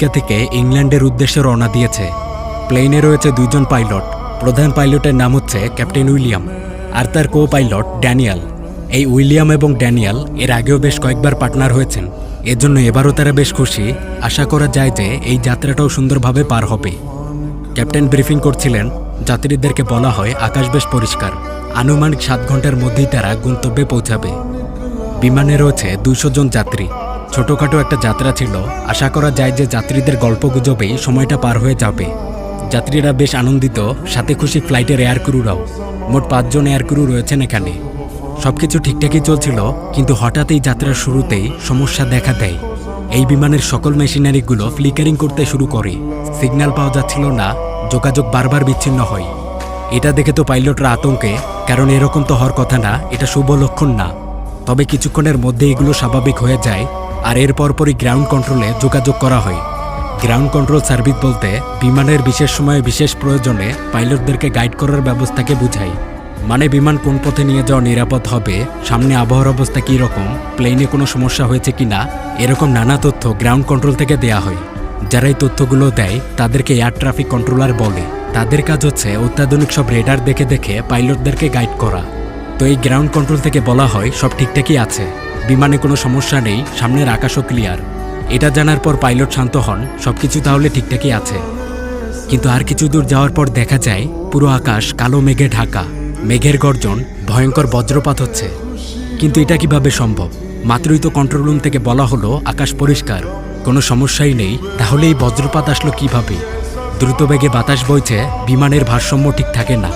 America থেকে ইংল্যান্ডের উদ্দেশ্যে রওনা দিয়েছে। প্লেনে রয়েছে দুইজন পাইলট। প্রধান পাইলটের নাম হচ্ছে ক্যাপ্টেন উইলিয়াম, আর তার কো পাইলট ড্যানিয়েল। এই উইলিয়াম এবং ড্যানিয়েল এর আগেও বেশ কয়েকবার পার্টনার হয়েছেন, এজন্য এবারও তারা বেশ খুশি। আশা করা যায় যে এই যাত্রাটাও সুন্দরভাবে পার হবে। ক্যাপ্টেন ব্রিফিং করছিলেন। যাত্রীদেরকে বলা হয় আকাশ বেশ পরিষ্কার, আনুমানিক 7 ঘন্টার মধ্যেই তারা গন্তব্যে পৌঁছাবে। বিমানে রয়েছে 200 জন যাত্রী। ছোটোখাটো একটা যাত্রা ছিল। আশা করা যায় যে যাত্রীদের গল্পগুজবেই সময়টা পার হয়ে যাবে। যাত্রীরা বেশ আনন্দিত, সাথে খুশি ফ্লাইটের এয়ার ক্রুরাও। মোট 5 জন এয়ার ক্রু রয়েছেন এখানে। সবকিছু ঠিকঠাকই চলছিল, কিন্তু হঠাৎ এই যাত্রার শুরুতেই সমস্যা দেখা দেয়। এই বিমানের সকল মেশিনারিগুলো ফ্লিকারিং করতে শুরু করে। সিগন্যাল পাওয়া যাচ্ছিল না, যোগাযোগ বারবার বিচ্ছিন্ন হয়। এটা দেখে তো পাইলটরা আতঙ্কে, কারণ এরকম তো হওয়ার কথা না, এটা শুভ লক্ষণ না। তবে কিছুক্ষণের মধ্যে এগুলো স্বাভাবিক হয়ে যায়, আর এর পরপরই গ্রাউন্ড কন্ট্রোলে যোগাযোগ করা হয়। গ্রাউন্ড কন্ট্রোল সার্ভিস বলতে বিমানের বিশেষ সময়ে বিশেষ প্রয়োজনে পাইলটদেরকে গাইড করার ব্যবস্থাকে বোঝায়। মানে বিমান কোন পথে নিয়ে যাওয়া নিরাপদ হবে, সামনে আবহাওয়ার অবস্থা কী রকম, প্লেনে কোনো সমস্যা হয়েছে কিনা, এরকম নানা তথ্য গ্রাউন্ড কন্ট্রোল থেকে দেয়া হয়। যারা এই তথ্যগুলো দেয় তাদেরকে এয়ার ট্রাফিক কন্ট্রোলার বলে। তাদের কাজ হচ্ছে অত্যাধুনিক সব রেডার দেখে দেখে পাইলটদেরকে গাইড করা। তো এই গ্রাউন্ড কন্ট্রোল থেকে বলা হয় সব ঠিকঠাকই আছে, বিমানে কোনো সমস্যা নেই, সামনের আকাশও ক্লিয়ার। এটা জানার পর পাইলট শান্ত হন, সবকিছু তাহলে ঠিকঠাকই আছে। কিন্তু আর কিছু দূর যাওয়ার পর দেখা যায় পুরো আকাশ কালো মেঘে ঢাকা। মেঘের গর্জন, ভয়ঙ্কর বজ্রপাত হচ্ছে। কিন্তু এটা কিভাবে সম্ভব? মাত্রই তো কন্ট্রোল রুম থেকে বলা হলো আকাশ পরিষ্কার, কোনো সমস্যাই নেই, তাহলে এই বজ্রপাত আসলো কিভাবে? দ্রুত বেগে বাতাস বইছে, বিমানের ভারসাম্য ঠিক থাকে না।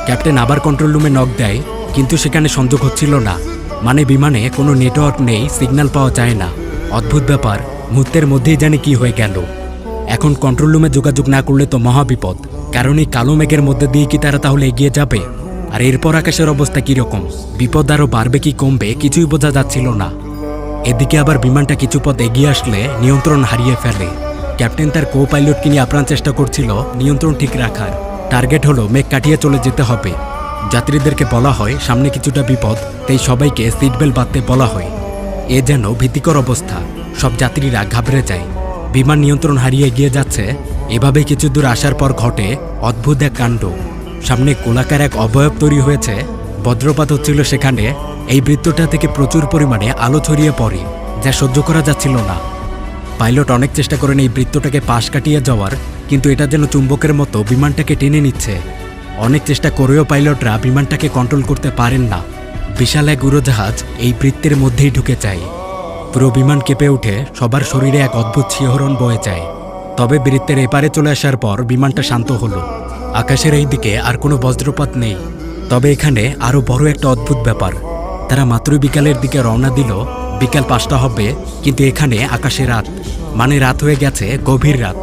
ক্যাপ্টেন আবার কন্ট্রোল রুমে নক দেয়, কিন্তু সেখানে সংযোগ হচ্ছিল না। মানে বিমানে কোনো নেটওয়ার্ক নেই, সিগন্যাল পাওয়া যায় না। অদ্ভুত ব্যাপার, মুহূর্তের মধ্যেই জানি কি হয়ে গেল। এখন কন্ট্রোল রুমে যোগাযোগ না করলে তো মহাবিপদ, কারণ এই কালো মেঘের মধ্যে দিয়ে কি তারা তাহলে এগিয়ে যাবে? আর এরপর আকাশের অবস্থা কীরকম, বিপদ আরও বাড়বে কি কমবে কিছুই বোঝা যাচ্ছিল না। এদিকে আবার বিমানটা কিছু পথ এগিয়ে আসলে নিয়ন্ত্রণ হারিয়ে ফেলে। ক্যাপ্টেন তার কো পাইলটকে নিয়ে আপ্রাণ চেষ্টা করছিল নিয়ন্ত্রণ ঠিক রাখার। টার্গেট হলো মেঘ কাটিয়ে চলে যেতে হবে। যাত্রীদেরকে বলা হয় সামনে কিছুটা বিপদ, তাই সবাইকে সিট বেল্ট বাঁধতে বলা হয়। এ যেন ভীতিকর অবস্থা, সব যাত্রীরা ঘাবড়ে যায়। বিমান নিয়ন্ত্রণ হারিয়ে এগিয়ে যাচ্ছে। এভাবে কিছু দূর আসার পর ঘটে অদ্ভুত এক কাণ্ড। সামনে গোলাকার এক অবয়ব তৈরি হয়েছে। বজ্রপাত হচ্ছিল সেখানে। এই বৃত্তটা থেকে প্রচুর পরিমাণে আলো ছড়িয়ে পড়ে, যা সহ্য করা যাচ্ছিল না। পাইলট অনেক চেষ্টা করেন এই বৃত্তটাকে পাশ কাটিয়ে যাওয়ার, কিন্তু এটা যেন চুম্বকের মতো বিমানটাকে টেনে নিচ্ছে। অনেক চেষ্টা করেও পাইলটরা বিমানটাকে কন্ট্রোল করতে পারেন না। বিশাল এক উড়োজাহাজ এই বৃত্তের মধ্যেই ঢুকে যায়। পুরো বিমান কেঁপে উঠে, সবার শরীরে এক অদ্ভুত শিহরণ বয়ে যায়। তবে বৃত্তের এপারে চলে আসার পর বিমানটা শান্ত হলো। আকাশের এই দিকে আর কোনো বজ্রপাত নেই। তবে এখানে আরও বড় একটা অদ্ভুত ব্যাপার। তারা মাত্রই বিকালের দিকে রওনা দিল। বিকাল 5টা হবে, কিন্তু এখানে আকাশে রাত। মানে রাত হয়ে গেছে, গভীর রাত।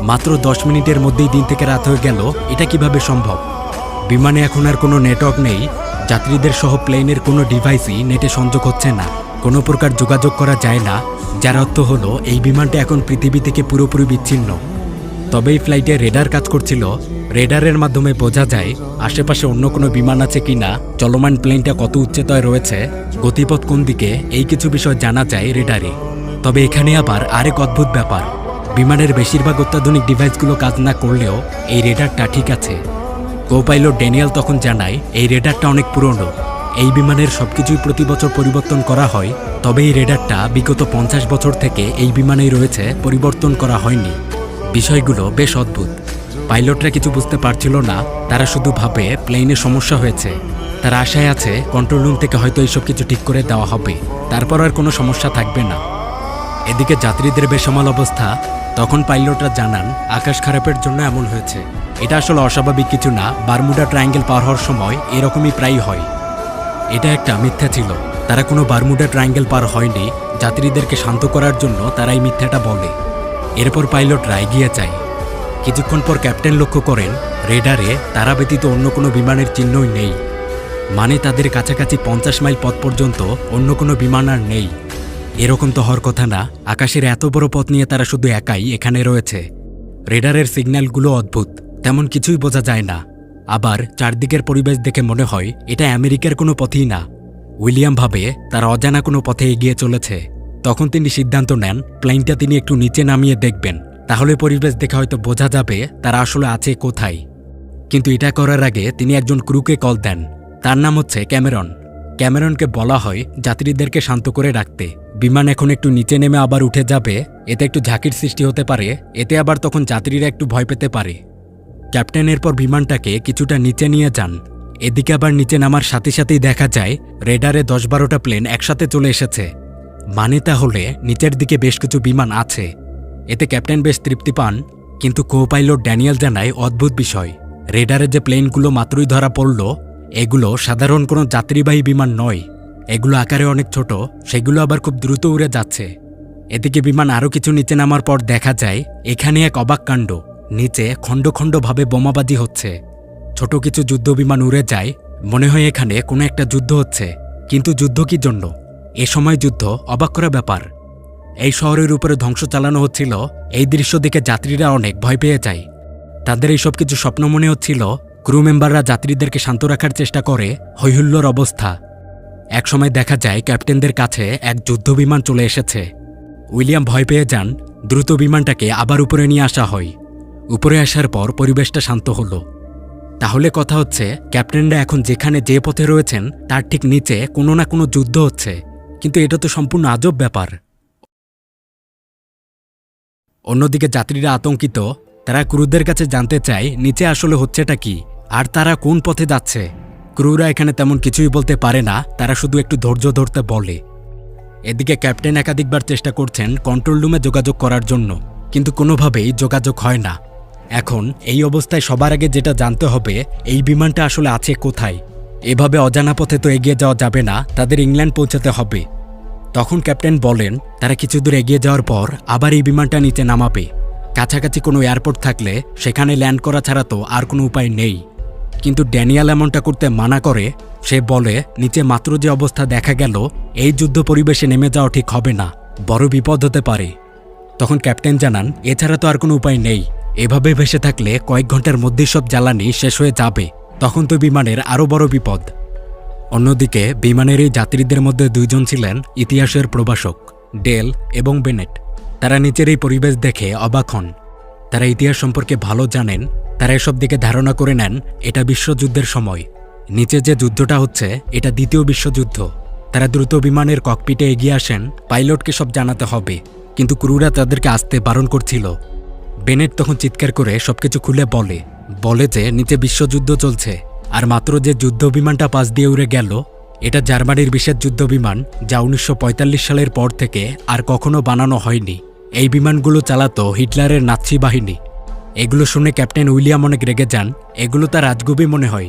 মাত্র 10 মিনিটের মধ্যেই দিন থেকে রাত হয়ে গেল, এটা কিভাবে সম্ভব? বিমানে এখন আর কোনো নেটওয়ার্ক নেই। যাত্রীদের সহ প্লেনের কোনো ডিভাইসই নেটে সংযোগ হচ্ছে না, কোনো প্রকার যোগাযোগ করা যায় না। যার অর্থ হলো এই বিমানটা এখন পৃথিবী থেকে পুরোপুরি বিচ্ছিন্ন। তবে এই ফ্লাইটে রেডার কাজ করছিল। রেডারের মাধ্যমে বোঝা যায় আশেপাশে অন্য কোনো বিমান আছে কিনা, চলমান প্লেনটা কত উচ্চতায় রয়েছে, গতিপথ কোন দিকে, এই কিছু বিষয় জানা যায় রেডারে। তবে এখানে আবার আরেক অদ্ভুত ব্যাপার। বিমানের বেশিরভাগ অত্যাধুনিক ডিভাইসগুলো কাজ না করলেও এই রেডারটা ঠিক আছে। কো পাইলট ড্যানিয়েল তখন জানায় এই রেডারটা অনেক পুরনো। এই বিমানের সবকিছুই প্রতি বছর পরিবর্তন করা হয়, তবে এই রেডারটা বিগত 50 বছর থেকে এই বিমানেই রয়েছে, পরিবর্তন করা হয়নি। বিষয়গুলো বেশ অদ্ভুত। পাইলটরা কিছু বুঝতে পারছিল না, তারা শুধু ভাবে প্লেনে সমস্যা হয়েছে। তারা আশায় আছে কন্ট্রোল রুম থেকে হয়তো এইসব কিছু ঠিক করে দেওয়া হবে, তারপর আর কোনো সমস্যা থাকবে না। এদিকে যাত্রীদের বেসামাল অবস্থা। তখন পাইলটরা জানান আকাশ খারাপের জন্য এমন হয়েছে। এটা আসলে অস্বাভাবিক কিছু না, বারমুডা ট্রায়াঙ্গেল পার হওয়ার সময় এরকমই প্রায়ই হয়। এটা একটা মিথ্যা ছিল, তারা কোনো বারমুডা ট্রায়াঙ্গেল পার হয়নি। যাত্রীদেরকে শান্ত করার জন্য তারা এই মিথ্যাটা বলে। এরপর পাইলটরা এগিয়ে যায়। কিছুক্ষণ পর ক্যাপ্টেন লক্ষ্য করেন রেডারে তারা ব্যতীত অন্য কোনো বিমানের চিহ্নই নেই। মানে তাদের কাছাকাছি 50 মাইল পথ পর্যন্ত অন্য কোনো বিমান আর নেই। এরকম তো হওয়ার কথা না, আকাশের এত বড় পথ নিয়ে তারা শুধু একাই এখানে রয়েছে। রেডারের সিগন্যালগুলো অদ্ভুত, তেমন কিছুই বোঝা যায় না। আবার চারদিকের পরিবেশ দেখে মনে হয় এটা আমেরিকার কোনো পথই না। উইলিয়াম ভাবে তারা অজানা কোনো পথে এগিয়ে চলেছে। তখন তিনি সিদ্ধান্ত নেন প্লেনটা তিনি একটু নিচে নামিয়ে দেখবেন, তাহলে পরিবেশ দেখে হয়তো বোঝা যাবে তারা আসলে আছে কোথায়। কিন্তু এটা করার আগে তিনি একজন ক্রুকে কল দেন। তার নাম হচ্ছে ক্যামেরন। ক্যামেরনকে বলা হয় যাত্রীদেরকে শান্ত করে রাখতে। বিমান এখন একটু নিচে নেমে আবার উঠে যাবে, এতে একটু ঝাঁকির সৃষ্টি হতে পারে, এতে আবার তখন যাত্রীরা একটু ভয় পেতে পারে। ক্যাপ্টেন এরপর বিমানটাকে কিছুটা নিচে নিয়ে যান। এদিকে আবার নিচে নামার সাথে সাথেই দেখা যায় রেডারে 10-12টা প্লেন একসাথে চলে এসেছে। মানে তাহলে নিচের দিকে বেশ কিছু বিমান আছে। এতে ক্যাপ্টেন বেশ তৃপ্তি পান, কিন্তু কো পাইলট ড্যানিয়েল জানায় অদ্ভুত বিষয়। রেডারে যে প্লেনগুলো মাত্রই ধরা পড়ল, এগুলো সাধারণ কোনো যাত্রীবাহী বিমান নয়। এগুলো আকারে অনেক ছোট, সেগুলো আবার খুব দ্রুত উড়ে যাচ্ছে। এদিকে বিমান আরও কিছু নিচে নামার পর দেখা যায় এখানে এক অবাক কাণ্ড। নিচে খণ্ড খণ্ডভাবে বোমাবাজি হচ্ছে। ছোট কিছু যুদ্ধ বিমান উড়ে যায়, মনে হয় এখানে কোনো একটা যুদ্ধ হচ্ছে। কিন্তু যুদ্ধ কি জন্য? এ সময় যুদ্ধ অবাক করা ব্যাপার। এই শহরের উপরে ধ্বংস চালানো হচ্ছিল। এই দৃশ্য দেখে যাত্রীরা অনেক ভয় পেয়ে যায়। তাদের এইসব কিছু স্বপ্ন মনে হচ্ছিল। ক্রু মেম্বাররা যাত্রীদেরকে শান্ত রাখার চেষ্টা করে। হৈহুল্লোর অবস্থা। একসময় দেখা যায় ক্যাপ্টেনদের কাছে এক যুদ্ধ বিমান চলে এসেছে। উইলিয়াম ভয় পেয়ে যান। দ্রুত বিমানটাকে আবার উপরে নিয়ে আসা হয়। উপরে আসার পর পরিবেশটা শান্ত হলো। তাহলে কথা হচ্ছে ক্যাপ্টেনরা এখন যেখানে যে পথে রয়েছেন তার ঠিক নিচে কোনো না কোনো যুদ্ধ হচ্ছে। কিন্তু এটা তো সম্পূর্ণ আজব ব্যাপার। অন্যদিকে যাত্রীরা আতঙ্কিত। তারা ক্রুদের কাছে জানতে চায় নিচে আসলে হচ্ছেটা কি, আর তারা কোন পথে যাচ্ছে। ক্রুরা এখানে তেমন কিছুই বলতে পারে না, তারা শুধু একটু ধৈর্য ধরতে বলে। এদিকে ক্যাপ্টেন একাধিকবার চেষ্টা করছেন কন্ট্রোল রুমে যোগাযোগ করার জন্য, কিন্তু কোনোভাবেই যোগাযোগ হয় না। এখন এই অবস্থায় সবার আগে যেটা জানতে হবে এই বিমানটা আসলে আছে কোথায়। এভাবে অজানা পথে তো এগিয়ে যাওয়া যাবে না, তাদের ইংল্যান্ড পৌঁছাতে হবে। তখন ক্যাপ্টেন বলেন তারা কিছু দূর এগিয়ে যাওয়ার পর আবার এই বিমানটা নিচে নামাবে। কাছাকাছি কোনো এয়ারপোর্ট থাকলে সেখানে ল্যান্ড করা ছাড়া তো আর কোনো উপায় নেই। কিন্তু ড্যানিয়েল এমনটা করতে মানা করে। সে বলে নিচে মাত্র যে অবস্থা দেখা গেল, এই যুদ্ধ পরিবেশে নেমে যাওয়া ঠিক হবে না, বড় বিপদ হতে পারে। তখন ক্যাপ্টেন জানান এছাড়া তো আর কোনো উপায় নেই। এভাবে ভেসে থাকলে কয়েক ঘন্টার মধ্যেই সব জ্বালানি শেষ হয়ে যাবে, তখন তো বিমানের আরও বড় বিপদ। অন্যদিকে বিমানের এই যাত্রীদের মধ্যে দুইজন ছিলেন ইতিহাসের প্রভাষক, ডেল এবং বেনেট। তারা নিচের এই পরিবেশ দেখে অবাক হন। তারা ইতিহাস সম্পর্কে ভালো জানেন। তারা এসব দিকে ধারণা করে নেন এটা বিশ্বযুদ্ধের সময়। নিচে যে যুদ্ধটা হচ্ছে এটা দ্বিতীয় বিশ্বযুদ্ধ। তারা দ্রুত বিমানের ককপিটে এগিয়ে আসেন। পাইলটকে সব জানাতে হবে, কিন্তু ক্রুরা তাদেরকে আসতে বারণ করছিল। বেনেট তখন চিৎকার করে সবকিছু খুলে বলে যে নিচে বিশ্বযুদ্ধ চলছে, আর মাত্র যে যুদ্ধ বিমানটা পাশ দিয়ে উড়ে গেল এটা জার্মানির বিশেষ যুদ্ধ বিমান, যা 1945 সালের পর থেকে আর কখনো বানানো হয়নি। এই বিমানগুলো চালাতো হিটলারের নাৎসি বাহিনী। এগুলো শুনে ক্যাপ্টেন উইলিয়াম অনেক রেগে যান। এগুলো তার রাজগুবি মনে হয়।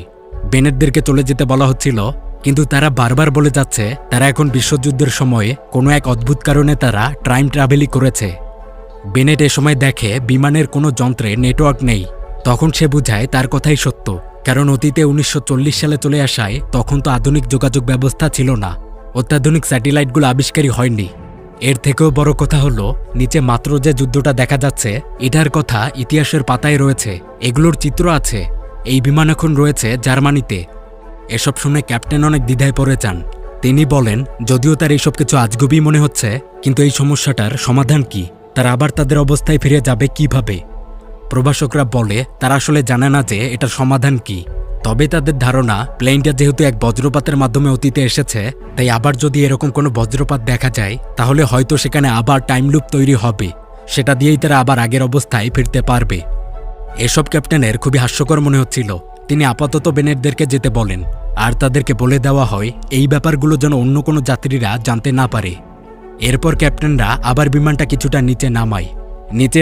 বেনেটদেরকে চলে যেতে বলা হচ্ছিল, কিন্তু তারা বারবার বলে যাচ্ছে তারা এখন বিশ্বযুদ্ধের সময়ে কোনো এক অদ্ভুত কারণে তারা টাইম ট্রাভেলই করেছে। বেনেট এ সময় দেখে বিমানের কোনো যন্ত্রে নেটওয়ার্ক নেই। তখন সে বুঝায় তার কথাই সত্য, কারণ অতীতে 1940 সালে চলে আসায় তখন তো আধুনিক যোগাযোগ ব্যবস্থা ছিল না। অত্যাধুনিক স্যাটেলাইটগুলো আবিষ্কারই হয়নি। এর থেকেও বড় কথা হলো নিচে মাত্র যে যুদ্ধটা দেখা যাচ্ছে এটার কথা ইতিহাসের পাতায় রয়েছে, এগুলোর চিত্র আছে। এই বিমান এখন রয়েছে জার্মানিতে। এসব শুনে ক্যাপ্টেন অনেক দ্বিধায় পড়ে যান। তিনি বলেন যদিও তার এইসব কিছু আজগুবি মনে হচ্ছে, কিন্তু এই সমস্যাটার সমাধান কি? তারা আবার তাদের অবস্থায় ফিরে যাবে কিভাবে? প্রভাষকরা বলে তারা আসলে জানে না যে এটার সমাধান কি। তবে তাদের ধারণা প্লেনটা যেহেতু এক বজ্রপাতের মাধ্যমে অতীতে এসেছে, তাই আবার যদি এরকম কোনো বজ্রপাত দেখা যায় তাহলে হয়তো সেখানে আবার টাইম লুপ তৈরি হবে। সেটা দিয়েই তারা আবার আগের অবস্থায় ফিরতে পারবে। এসব ক্যাপ্টেনের খুবই হাস্যকর মনে হচ্ছিল। তিনি আপাতত বেনেটদেরকে যেতে বলেন, আর তাদেরকে বলে দেওয়া হয় এই ব্যাপারগুলো যেন অন্য কোনো যাত্রীরা জানতে না পারে। এরপর ক্যাপ্টেনরা আবার বিমানটা কিছুটা নিচে নামায়। নিচে